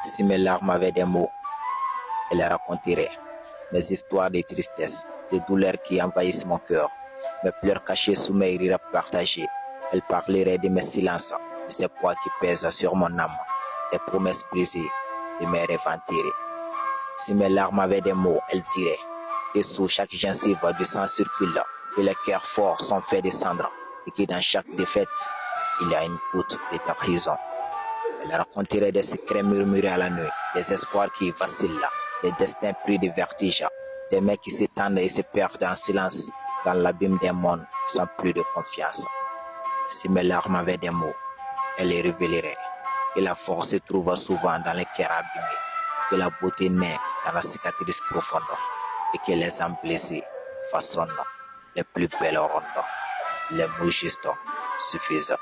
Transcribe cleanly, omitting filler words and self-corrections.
Si mes larmes avaient des mots, elle raconterait mes histoires de tristesse, de douleurs qui envahissent mon cœur, mes pleurs cachés sous mes rires partagés. Elle parlerait de mes silences, de ces poids qui pèsent sur mon âme, des promesses brisées, de mes rêves enterrés. Si mes larmes avaient des mots, elle dirait que sous chaque gencive du sang circule, que les cœurs forts sont faits de cendres, et que dans chaque défaite, il y a une goutte de trahison. Elle raconterait des secrets murmurés à la nuit, des espoirs qui vacillent, des destins pris de vertige, des mains qui s'étendent et se perdent en silence dans l'abîme des mondes sans plus de confiance. Si mes larmes avaient des mots, elle les révélerait que la force se trouve souvent dans les cœurs abîmés, que la beauté naît dans la cicatrice profonde et que les âmes blessées façonnent les plus belles rondes. Les mots justes suffisent.